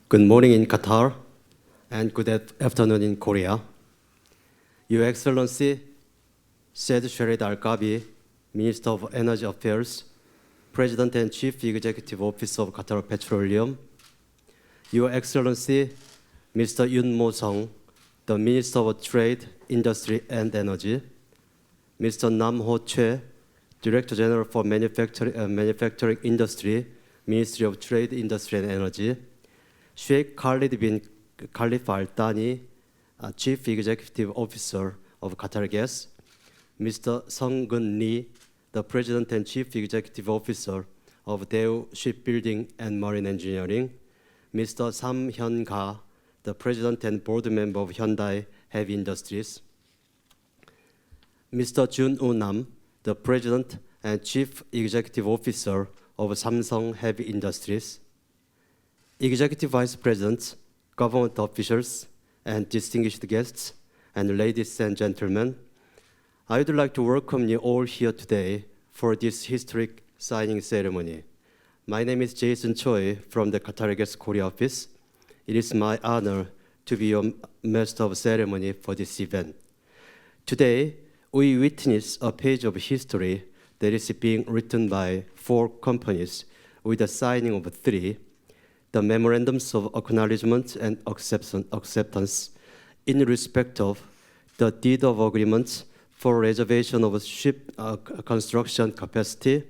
Good morning in Qatar and good afternoon in Korea. Your Excellency, Said Sherid Al-Kabi, Minister of Energy Affairs, President and Chief Executive Officer of Qatar Petroleum, Your Excellency, Mr. Yoon Mo-sung, the Minister of Trade, Industry and Energy, Mr. Nam Ho-choi, Director General for Manufacturing Industry, Ministry of Trade, Industry and Energy, Sheikh Khalid bin Khalifa Al Thani, Chief Executive Officer of Qatar Gas, Mr. Sung-gun Lee, the President and Chief Executive Officer of Daewoo Shipbuilding and Marine Engineering, Mr. Sam Hyun-ga, the President and Board Member of Hyundai Heavy Industries, Mr. Jun Woo-nam, the President and Chief Executive Officer of Samsung Heavy Industries, Executive Vice Presidents, government officials, and distinguished guests, and ladies and gentlemen, I would like to welcome you all here today for this historic signing ceremony. My name is Jason Choi from the Qatar Gas Korea office. It is my honor to be your master of ceremony for this event. Today, we witness a page of history that is being written by 4 companies with the signing of 3, the memorandums of acknowledgement and acceptance in respect of the deed of agreement for reservation of ship construction capacity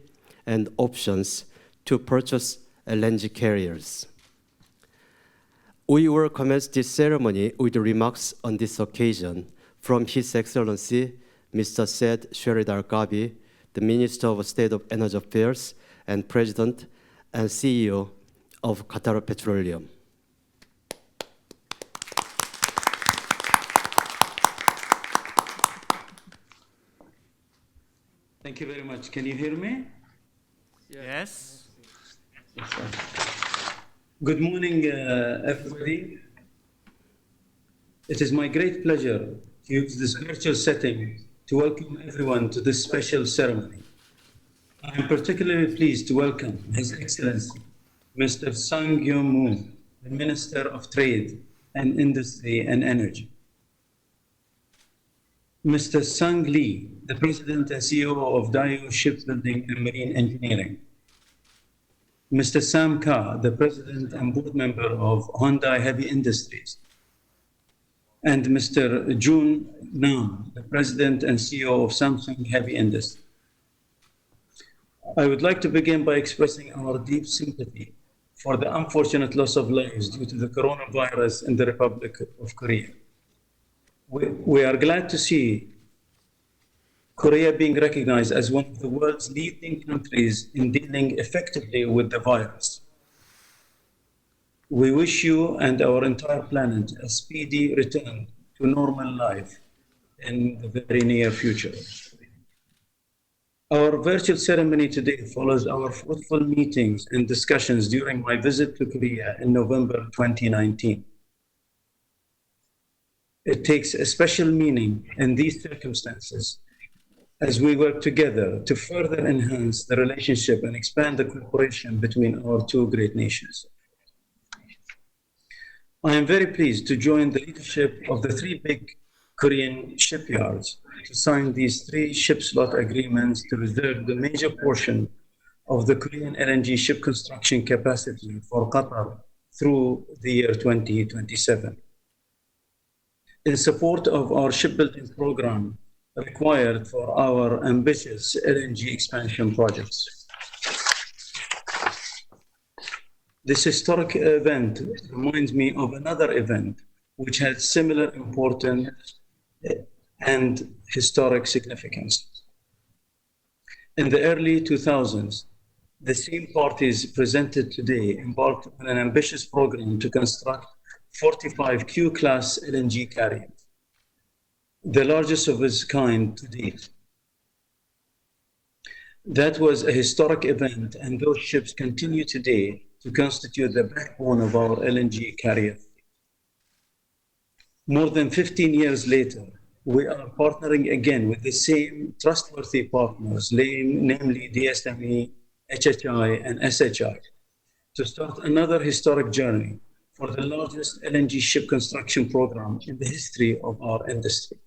and options to purchase LNG carriers. We will commence this ceremony with remarks on this occasion from His Excellency Mr. Said Sherid Al-Kabi, the Minister of State of Energy Affairs and President and CEO of Qatar Petroleum. Thank you very much. Can you hear me? Yes. Good morning, everybody. It is my great pleasure to use this virtual setting to welcome everyone to this special ceremony. I am particularly pleased to welcome His Excellency, Mr. Sung Kyung-moo, the Minister of Trade and Industry and Energy, Mr. Sung Lee, the President and CEO of Daewoo Shipbuilding and Marine Engineering, Mr. Sam Ka, the President and Board Member of Hyundai Heavy Industries, and Mr. Jun Nam, the President and CEO of Samsung Heavy Industries. I would like to begin by expressing our deep sympathy for the unfortunate loss of lives due to the coronavirus in the Republic of Korea. We are glad to see Korea being recognized as one of the world's leading countries in dealing effectively with the virus. We wish you and our entire planet a speedy return to normal life in the very near future. Our virtual ceremony today follows our fruitful meetings and discussions during my visit to Korea in November 2019. It takes a special meaning in these circumstances as we work together to further enhance the relationship and expand the cooperation between our 2 great nations. I am very pleased to join the leadership of the 3 big Korean shipyards to sign these 3 ship slot agreements to reserve the major portion of the Korean LNG ship construction capacity for Qatar through the year 2027. In support of our shipbuilding program required for our ambitious LNG expansion projects. This historic event reminds me of another event which had similar importance and historic significance. In the early 2000s, the same parties presented today embarked on an ambitious program to construct 45 Q-class LNG carriers, the largest of its kind to date. That was a historic event, and those ships continue today to constitute the backbone of our LNG carrier. More than 15 years later, we are partnering again with the same trustworthy partners, namely DSME, HHI, and SHI, to start another historic journey for the largest LNG ship construction program in the history of our industry.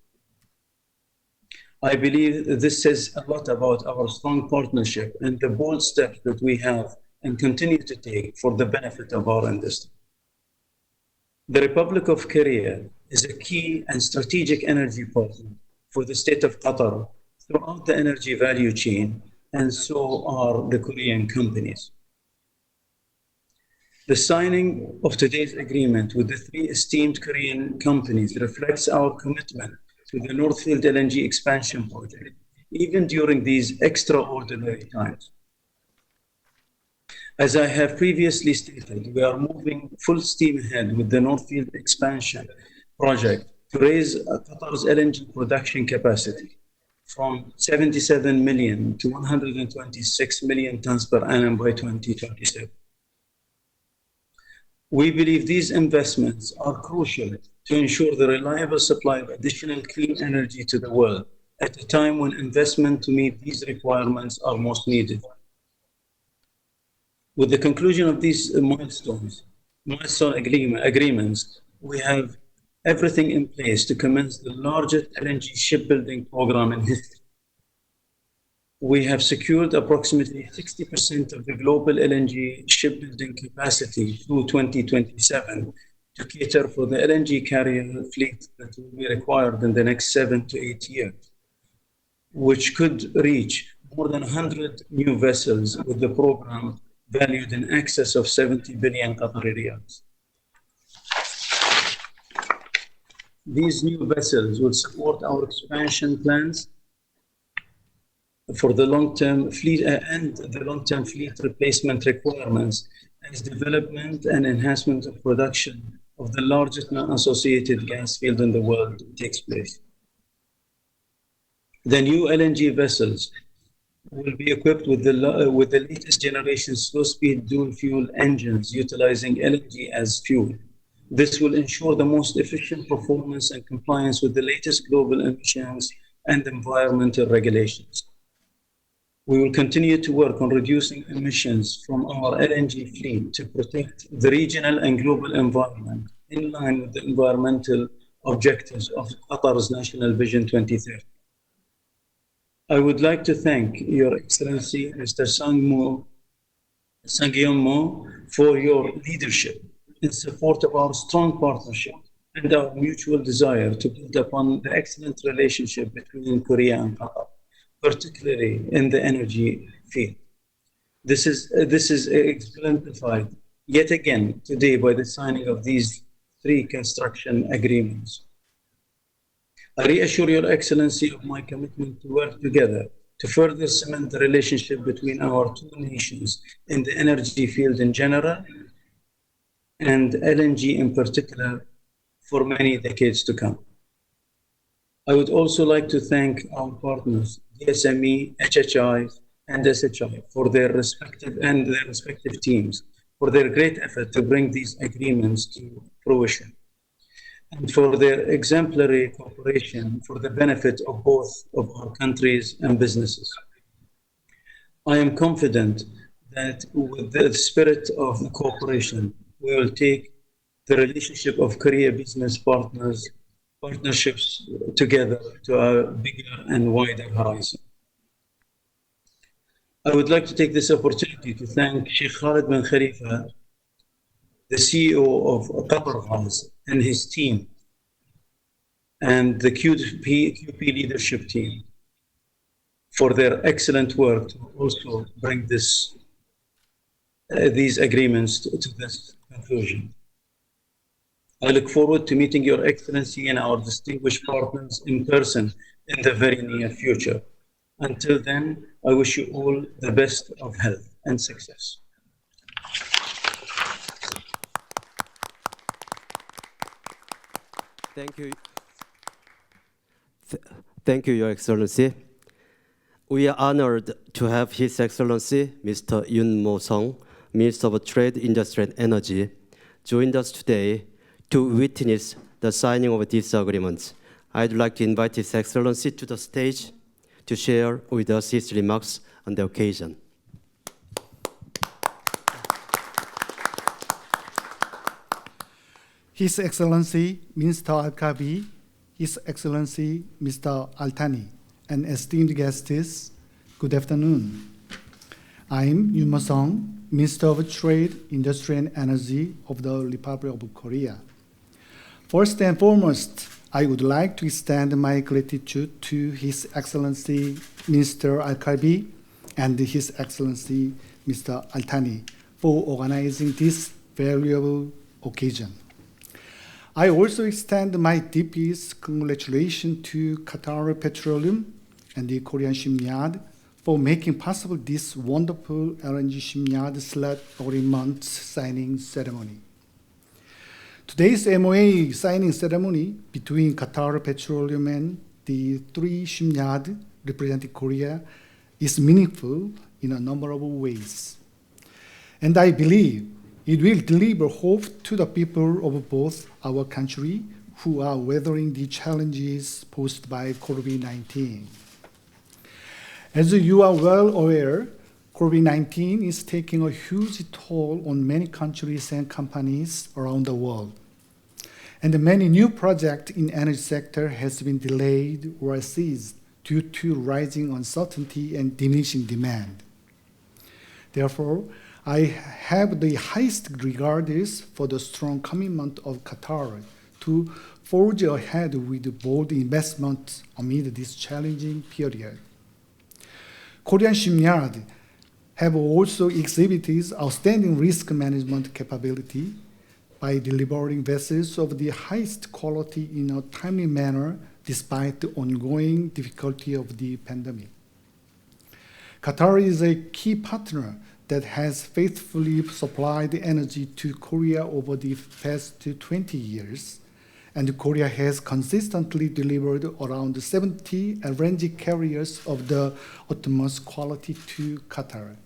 I believe this says a lot about our strong partnership and the bold steps that we have and continue to take for the benefit of our industry. The Republic of Korea is a key and strategic energy partner for the state of Qatar throughout the energy value chain, and so are the Korean companies. The signing of today's agreement with the three esteemed Korean companies reflects our commitment to the North Field LNG expansion project, even during these extraordinary times. As I have previously stated, we are moving full steam ahead with the North Field expansion project to raise Qatar's LNG production capacity from 77 million to 126 million tons per annum by 2027. We believe these investments are crucial to ensure the reliable supply of additional clean energy to the world at a time when investment to meet these requirements are most needed. With the conclusion of these milestone agreements, we have everything in place to commence the largest LNG shipbuilding program in history. We have secured approximately 60% of the global LNG shipbuilding capacity through 2027 to cater for the LNG carrier fleet that will be required in the next 7 to 8 years, which could reach more than 100 new vessels with the program valued in excess of 70 billion Qatari riyals. These new vessels will support our expansion plans for the long-term fleet and the long-term fleet replacement requirements as development and enhancement of production of the largest non-associated gas field in the world takes place. The new LNG vessels will be equipped with the latest generation slow-speed dual-fuel engines utilizing LNG as fuel. This will ensure the most efficient performance and compliance with the latest global emissions and environmental regulations. We will continue to work on reducing emissions from our LNG fleet to protect the regional and global environment in line with the environmental objectives of Qatar's National Vision 2030. I would like to thank Your Excellency, Mr. Sang-Yeon Mo, for your leadership in support of our strong partnership and our mutual desire to build upon the excellent relationship between Korea and Qatar, particularly in the energy field. This is exemplified yet again today by the signing of these three construction agreements. I reassure Your Excellency of my commitment to work together to further cement the relationship between our two nations in the energy field in general and LNG in particular for many decades to come. I would also like to thank our partners, DSME, HHI, and SHI, for their respective teams, for their great effort to bring these agreements to fruition, and for their exemplary cooperation for the benefit of both of our countries and businesses. I am confident that with the spirit of the cooperation, we will take the relationship of Korea business partnerships together to a bigger and wider horizon. I would like to take this opportunity to thank Sheikh Khalid bin Khalifa, the CEO of Qatar Gas, and his team, and the QP leadership team for their excellent work to also bring these agreements to this conclusion. I look forward to meeting Your Excellency and our distinguished partners in person in the very near future. Until then, I wish you all the best of health and success. Thank you. Thank you, Your Excellency. We are honored to have His Excellency, Mr. Yoon Mo-sung, Minister of Trade, Industry and Energy, joined us today to witness the signing of these agreements. I'd like to invite His Excellency to the stage to share with us his remarks on the occasion. His Excellency Mr. Al-Kabi, His Excellency Mr. Al-Thani, and esteemed guests, good afternoon. I'm Yoon Mo-sung, Minister of Trade, Industry and Energy of the Republic of Korea. First and foremost, I would like to extend my gratitude to His Excellency Mr. Al-Kabi and His Excellency Mr. Al-Thani for organizing this valuable occasion. I also extend my deepest congratulations to Qatar Petroleum and the Korean Shipyard for making possible this wonderful LNG shipyard slot agreement signing ceremony. Today's MOA signing ceremony between Qatar Petroleum and the three shipyards representing Korea is meaningful in a number of ways. And I believe it will deliver hope to the people of both our country who are weathering the challenges posed by COVID-19. As you are well aware, COVID-19 is taking a huge toll on many countries and companies around the world. And many new projects in the energy sector has been delayed or ceased due to rising uncertainty and diminishing demand. Therefore, I have the highest regards for the strong commitment of Qatar to forge ahead with bold investment amid this challenging period. Korean shipyards have also exhibited outstanding risk management capability by delivering vessels of the highest quality in a timely manner despite the ongoing difficulty of the pandemic. Qatar is a key partner that has faithfully supplied energy to Korea over the past 20 years, and Korea has consistently delivered around 70 LNG carriers of the utmost quality to Qatar.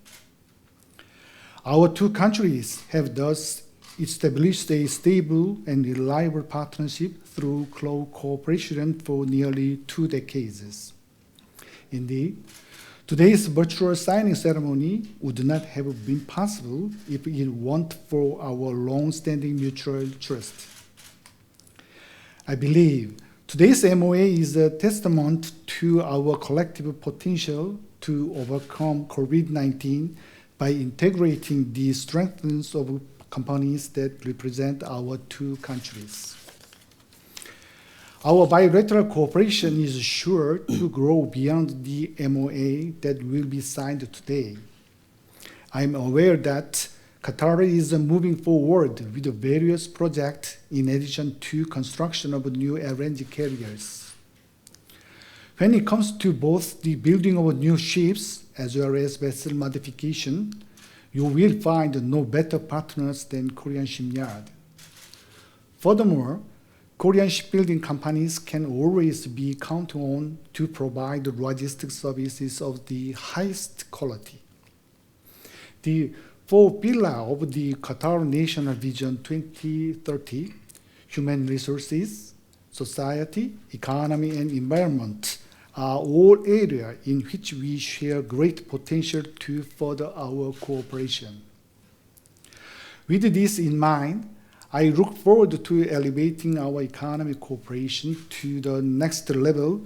Our two countries have thus established a stable and reliable partnership through close cooperation for nearly 2 decades. Indeed, today's virtual signing ceremony would not have been possible if it weren't for our long-standing mutual trust. I believe today's MOA is a testament to our collective potential to overcome COVID-19 by integrating the strengths of companies that represent our two countries. Our bilateral cooperation is sure to grow beyond the MOA that will be signed today. I'm aware that Qatar is moving forward with various projects in addition to construction of new LNG carriers. When it comes to both the building of new ships as well as vessel modification, you will find no better partners than Korean shipyard. Furthermore, Korean shipbuilding companies can always be counted on to provide logistics services of the highest quality. The 4 pillars of the Qatar National Vision 2030, human resources, society, economy, and environment, are all areas in which we share great potential to further our cooperation. With this in mind, I look forward to elevating our economic cooperation to the next level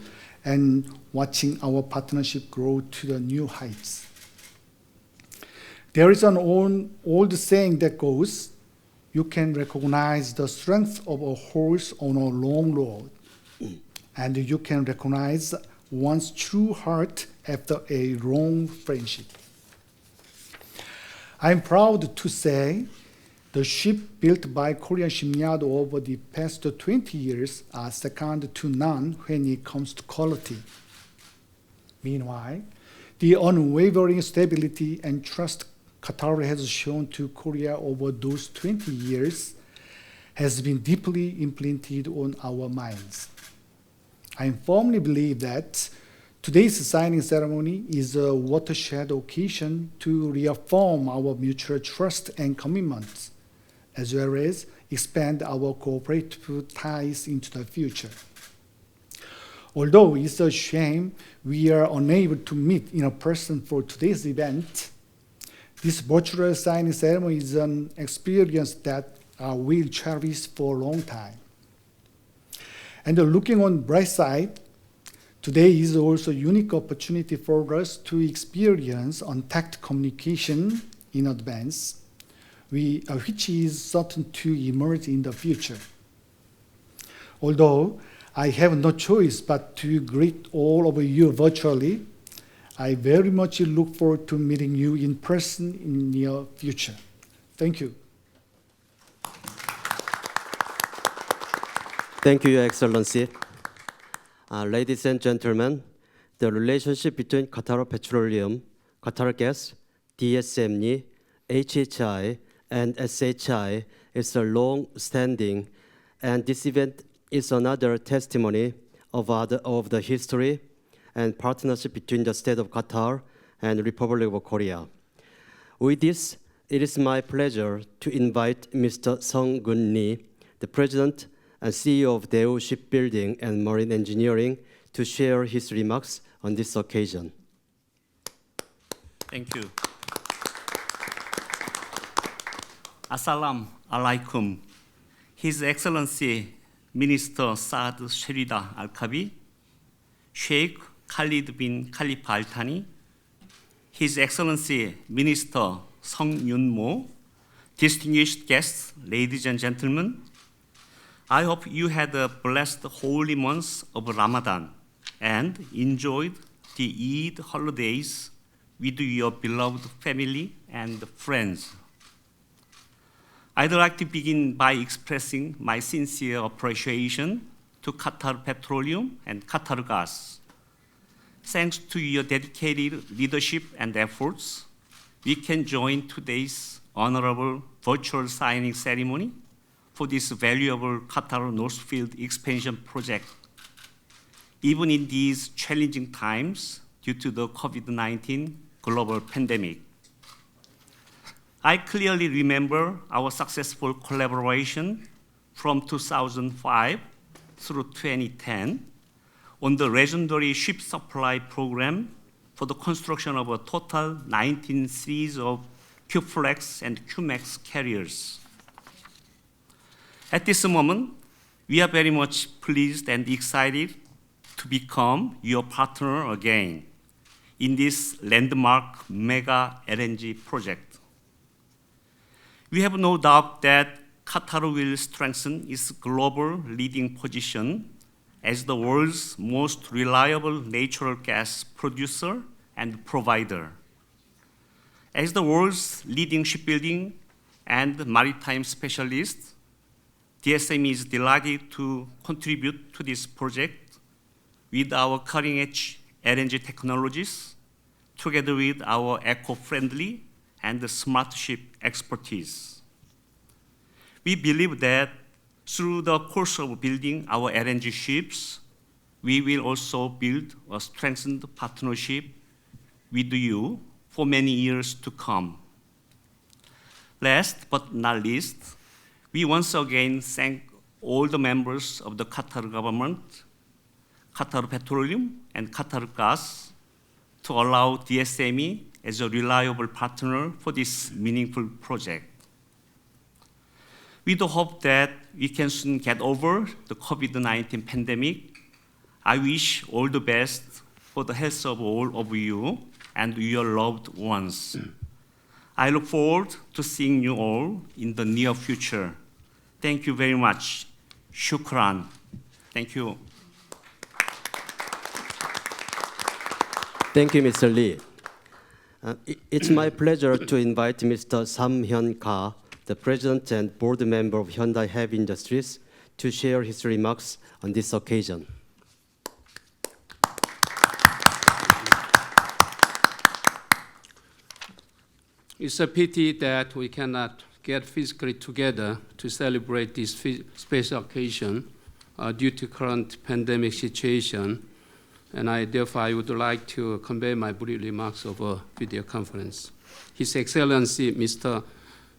and watching our partnership grow to the new heights. There is an old saying that goes, you can recognize the strength of a horse on a long road, and you can recognize one's true heart after a long friendship. I'm proud to say the ships built by Korean shipyard over the past 20 years are second to none when it comes to quality. Meanwhile, the unwavering stability and trust Qatar has shown to Korea over those 20 years has been deeply imprinted on our minds. I firmly believe that today's signing ceremony is a watershed occasion to reaffirm our mutual trust and commitment, as well as expand our cooperative ties into the future. Although it's a shame we are unable to meet in person for today's event, this virtual signing ceremony is an experience that we'll cherish for a long time. And looking on the bright side, today is also a unique opportunity for us to experience untact communication in advance, which is certain to emerge in the future. Although I have no choice but to greet all of you virtually, I very much look forward to meeting you in person in the near future. Thank you. Thank you, Your Excellency. Ladies and gentlemen, the relationship between Qatar Petroleum, Qatar Gas, DSME, HHI, and SHI is a long-standing, and this event is another testimony of the history and partnership between the State of Qatar and Republic of Korea. With this, it is my pleasure to invite Mr. Sung-Gun Lee, the President and CEO of Daewoo Shipbuilding and Marine Engineering, to share his remarks on this occasion. Thank you. Assalamu alaikum. His Excellency Minister Saad Sherida Al-Kabi, Sheikh Khalid bin Khalifa Al Thani, His Excellency Minister Song Yun Mo, distinguished guests, ladies and gentlemen, I hope you had a blessed holy month of Ramadan and enjoyed the Eid holidays with your beloved family and friends. I'd like to begin by expressing my sincere appreciation to Qatar Petroleum and Qatar Gas. Thanks to your dedicated leadership and efforts, we can join today's honorable virtual signing ceremony for this valuable Qatar North Field expansion project, even in these challenging times due to the COVID-19 global pandemic. I clearly remember our successful collaboration from 2005 through 2010 on the legendary ship supply program for the construction of a total 19 series of Q-Flex and Q-Max carriers. At this moment, we are very much pleased and excited to become your partner again in this landmark mega LNG project. We have no doubt that Qatar will strengthen its global leading position as the world's most reliable natural gas producer and provider. As the world's leading shipbuilding and maritime specialist, DSME is delighted to contribute to this project with our cutting-edge LNG technologies, together with our eco-friendly and smart ship expertise. We believe that through the course of building our LNG ships, we will also build a strengthened partnership with you for many years to come. Last but not least, we once again thank all the members of the Qatar government, Qatar Petroleum, and Qatar Gas to allow DSME as a reliable partner for this meaningful project. With the hope that we can soon get over the COVID-19 pandemic, I wish all the best for the health of all of you and your loved ones. I look forward to seeing you all in the near future. Thank you very much. Shukran. Thank you. Thank you, Mr. Lee. It's my pleasure to invite Mr. Sam-hyun Ka, the President and Board Member of Hyundai Heavy Industries, to share his remarks on this occasion. It's a pity that we cannot get physically together to celebrate this special occasion due to current pandemic situation, and I would like to convey my brief remarks over video conference. His Excellency Mr.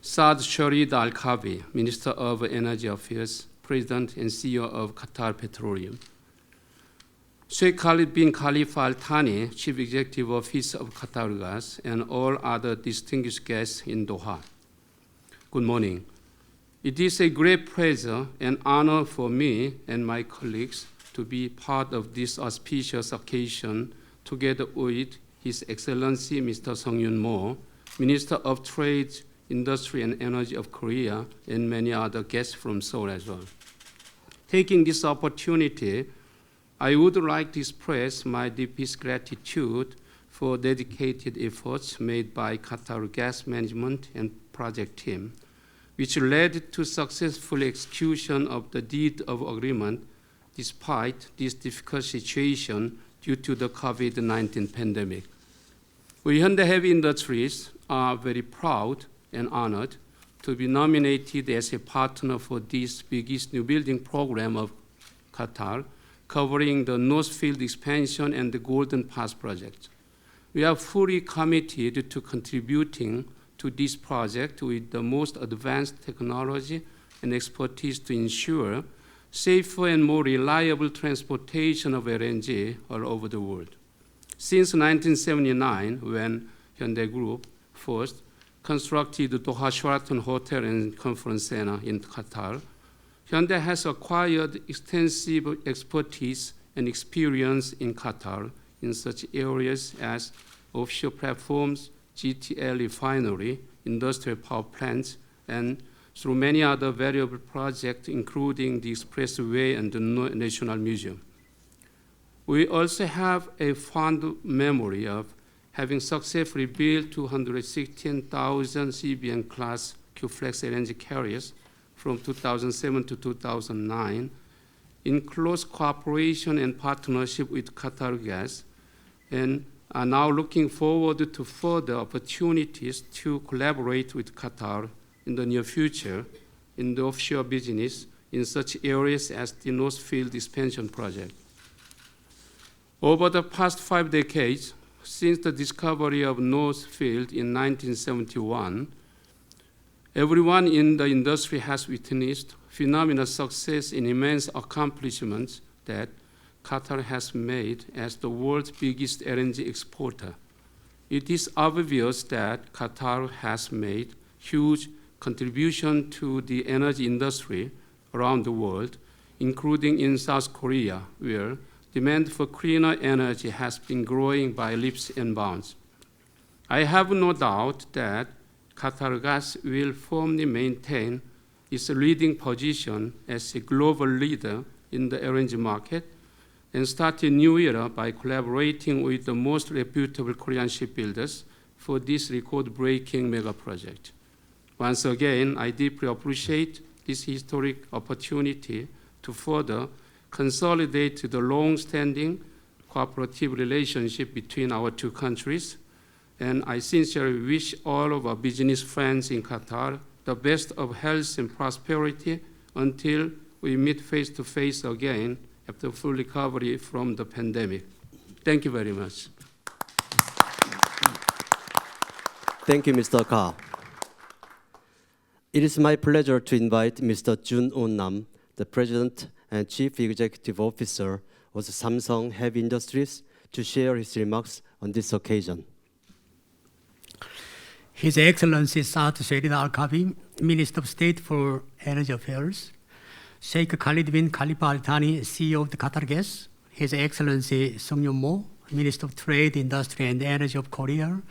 Saad Sherida Al-Kabi, Minister of Energy Affairs, President and CEO of Qatar Petroleum. Sheikh Khalid bin Khalifa Al Thani, Chief Executive Officer of Qatar Gas, and all other distinguished guests in Doha. Good morning. It is a great pleasure and honor for me and my colleagues to be part of this auspicious occasion together with His Excellency Mr. Sung-Yun Mo, Minister of Trade, Industry and Energy of Korea, and many other guests from Seoul as well. Taking this opportunity, I would like to express my deepest gratitude for dedicated efforts made by Qatar Gas Management and Project Team, which led to successful execution of the deed of agreement despite this difficult situation due to the COVID-19 pandemic. We Hyundai Heavy Industries are very proud and honored to be nominated as a partner for this biggest new building program of Qatar, covering the North Field expansion and the Golden Pass project. We are fully committed to contributing to this project with the most advanced technology and expertise to ensure safer and more reliable transportation of LNG all over the world. Since 1979, when Hyundai Group first constructed the Doha Sheraton Hotel and Conference Center in Qatar, Hyundai has acquired extensive expertise and experience in Qatar in such areas as offshore platforms, GTL refinery, industrial power plants, and through many other valuable projects, including the Expressway and the National Museum. We also have a fond memory of having successfully built 216,000 CBM-class Q-Flex LNG carriers from 2007 to 2009 in close cooperation and partnership with Qatar Gas, and are now looking forward to further opportunities to collaborate with Qatar in the near future in the offshore business in such areas as the North Field expansion project. Over the past 5 decades, since the discovery of North Field in 1971, everyone in the industry has witnessed phenomenal success and immense accomplishments that Qatar has made as the world's biggest LNG exporter. It is obvious that Qatar has made huge contribution to the energy industry around the world, including in South Korea, where demand for cleaner energy has been growing by leaps and bounds. I have no doubt that Qatar Gas will firmly maintain its leading position as a global leader in the LNG market and start a new era by collaborating with the most reputable Korean shipbuilders for this record-breaking mega project. Once again, I deeply appreciate this historic opportunity to further consolidate the long-standing cooperative relationship between our two countries, and I sincerely wish all of our business friends in Qatar the best of health and prosperity until we meet face-to-face again after full recovery from the pandemic. Thank you very much. Thank you, Mr. Ka. It is my pleasure to invite Mr. Jun Oh-nam, the President and Chief Executive Officer of Samsung Heavy Industries, to share his remarks on this occasion. His Excellency Saad Sherida Al-Kabi, Minister of State for Energy Affairs, Sheikh Khalid bin Khalifa Al Thani, CEO of the Qatar Gas, His Excellency Sung-Yun Mo, Minister of Trade, Industry and Energy of Korea,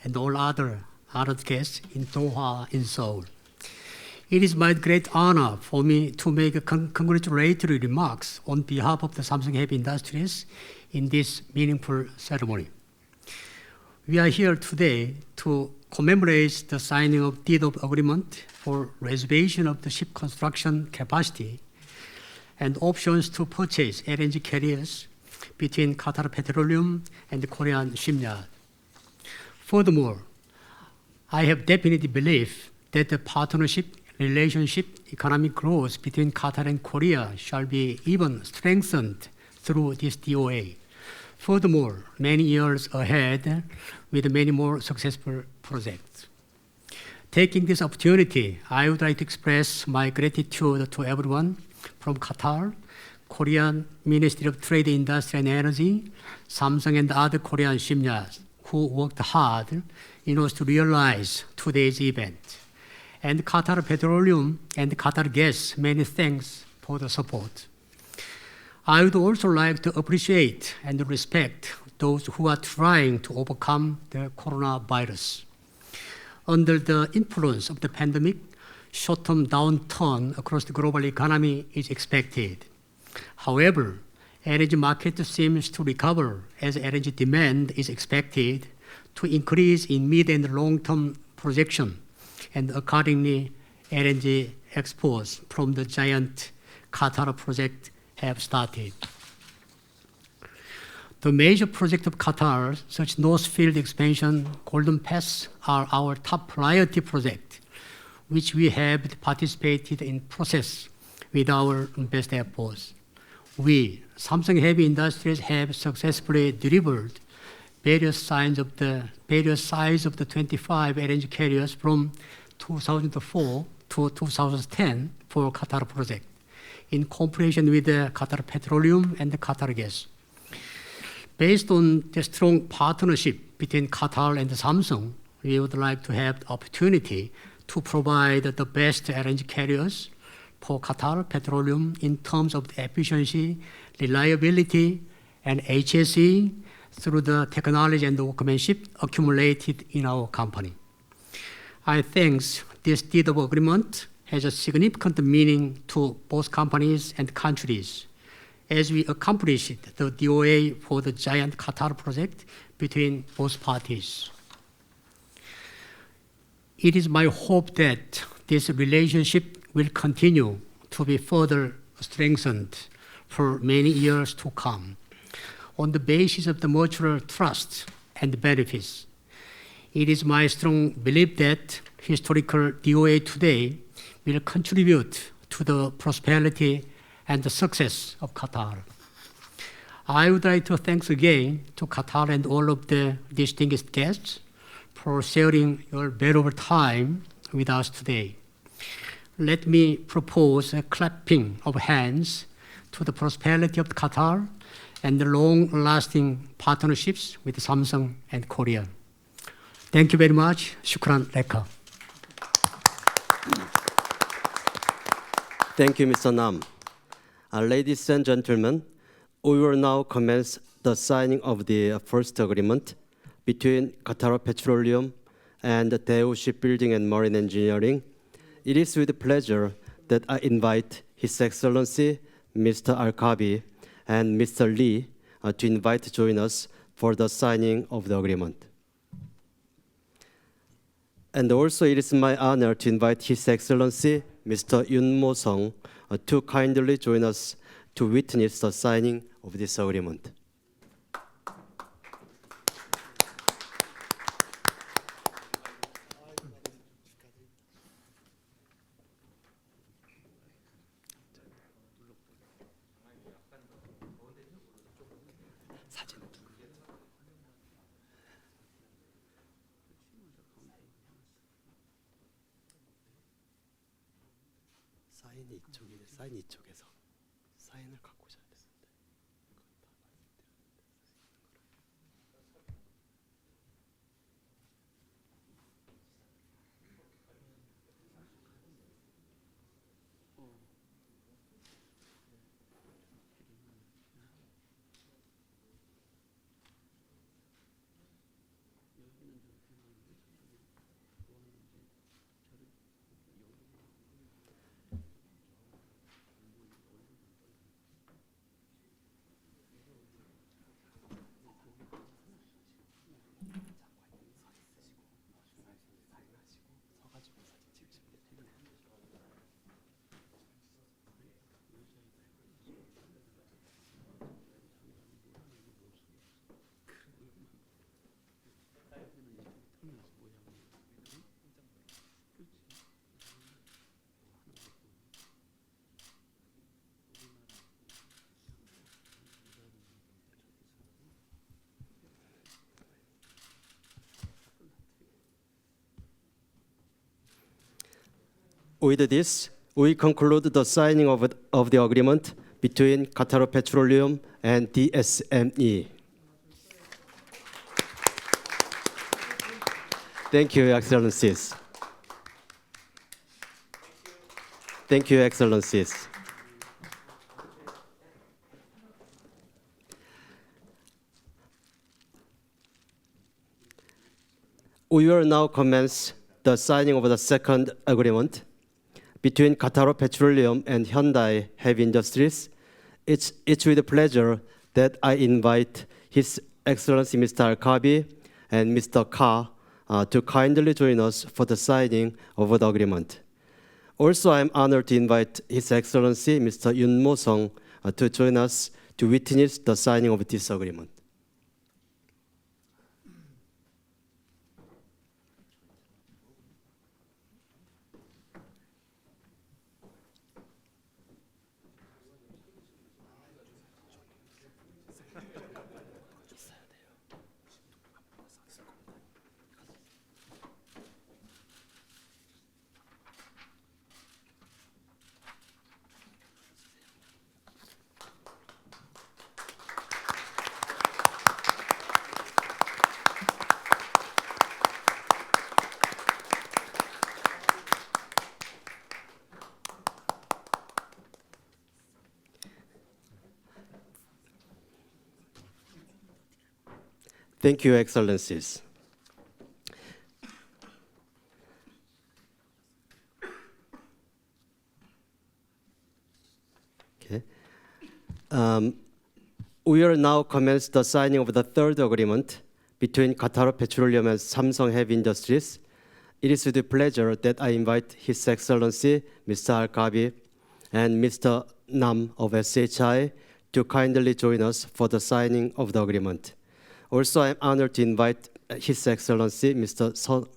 and all other honored guests in Doha in Seoul. It is my great honor for me to make congratulatory remarks on behalf of the Samsung Heavy Industries in this meaningful ceremony. We are here today to commemorate the signing of deed of agreement for reservation of the ship construction capacity and options to purchase LNG carriers between Qatar Petroleum and the Korean shipyard. Furthermore, I have definitely belief that the partnership, relationship, economic growth between Qatar and Korea shall be even strengthened through this DOA. Furthermore, many years ahead with many more successful projects. Taking this opportunity, I would like to express my gratitude to everyone from Qatar, Korean Ministry of Trade, Industry and Energy, Samsung and other Korean shipyards who worked hard in order to realize today's event. and Qatar Petroleum and Qatar Gas, many thanks for the support. I would also like to appreciate and respect those who are trying to overcome the coronavirus. Under the influence of the pandemic, short-term downturn across the global economy is expected. However, energy market seems to recover as energy demand is expected to increase in mid and long-term projection, and accordingly, energy exports from the giant Qatar project have started. The major projects of Qatar, such as North Field expansion, Golden Pass, are our top priority project, which we have participated in process with our best efforts. We, Samsung Heavy Industries, have successfully delivered various size of the 25 LNG carriers from 2004 to 2010 for Qatar project, in cooperation with the Qatar Petroleum and the Qatar Gas. Based on the strong partnership between Qatar and Samsung, we would like to have the opportunity to provide the best LNG carriers for Qatar Petroleum in terms of the efficiency, reliability, and HSE through the technology and workmanship accumulated in our company. I think this deed of agreement has a significant meaning to both companies and countries as we accomplished the DOA for the giant Qatar project between both parties. It is my hope that this relationship will continue to be further strengthened for many years to come on the basis of the mutual trust and benefits. It is my strong belief that historical DOA today will contribute to the prosperity and the success of Qatar. I would like to thank again to Qatar and all of the distinguished guests for sharing your valuable time with us today. Let me propose a clapping of hands to the prosperity of Qatar and the long-lasting partnerships with Samsung and Korea. Thank you very much. Shukran leka. Thank you, Mr. Nam. Ladies and gentlemen, we will now commence the signing of the first agreement between Qatar Petroleum and Daewoo Shipbuilding and Marine Engineering. It is with pleasure that I invite His Excellency Mr. Al-Kabi and Mr. Lee to join us for the signing of the agreement. And also it is my honor to invite His Excellency Mr. Yoon Mo-sung to kindly join us to witness the signing of this agreement. 사인이 이쪽에서 사인을 갖고 오셔야 됐는데. With this, we conclude the signing of the agreement between Qatar Petroleum and DSME. Thank you, Your Excellencies. Thank you, Excellencies. We will now commence the signing of the second agreement between Qatar Petroleum and Hyundai Heavy Industries. It's with pleasure that I invite His Excellency Mr. Al-Kabi and Mr. Ka to kindly join us for the signing of the agreement. Also, I am honored to invite His Excellency Mr. Yoon Mo-sung to join us to witness the signing of this agreement. Thank you, Excellencies. Okay. We will now commence the signing of the third agreement between Qatar Petroleum and Samsung Heavy Industries. It is with pleasure that I invite His Excellency Mr. Al-Kabi and Mr. Nam of SHI to kindly join us for the signing of the agreement. Also, I am honored to invite His Excellency Mr.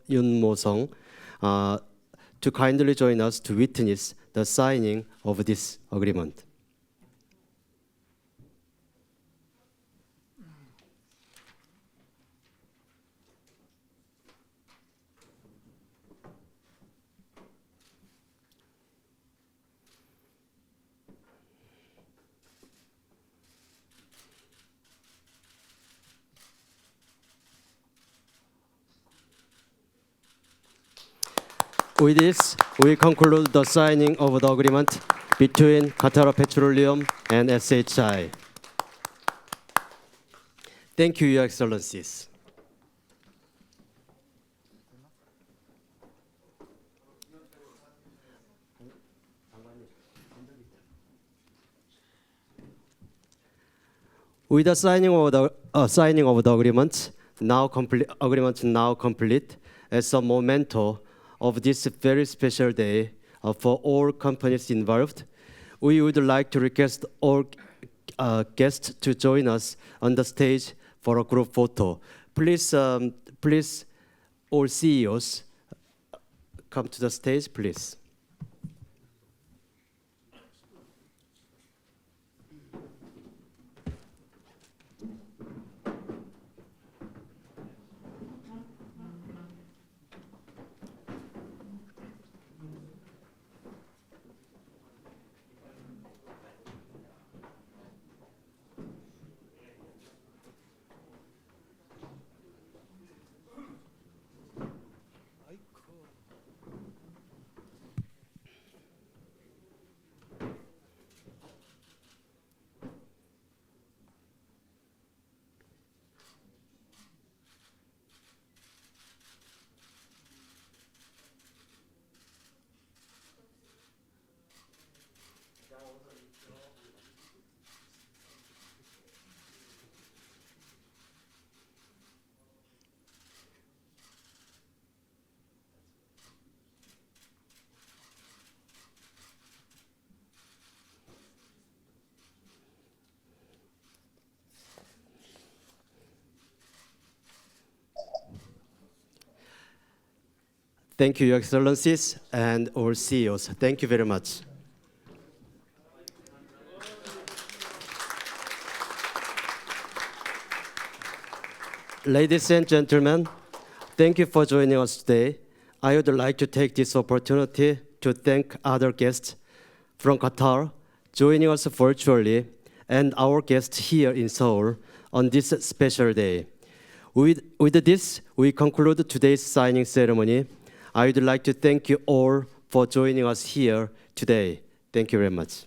Yoon Mo-sung to kindly join us to witness the signing of this agreement. With this, we conclude the signing of the agreement between Qatar Petroleum and SHI. Thank you, Your Excellencies. With the signing of the agreement now complete as a memento of this very special day for all companies involved, we would like to request all guests to join us on the stage for a group photo. Please, all CEOs, come to the stage, please. Thank you, Your Excellencies, and all CEOs. Thank you very much. Ladies and gentlemen, thank you for joining us today. I would like to take this opportunity to thank other guests from Qatar joining us virtually and our guests here in Seoul on this special day. With this, we conclude today's signing ceremony. I would like to thank you all for joining us here today. Thank you very much.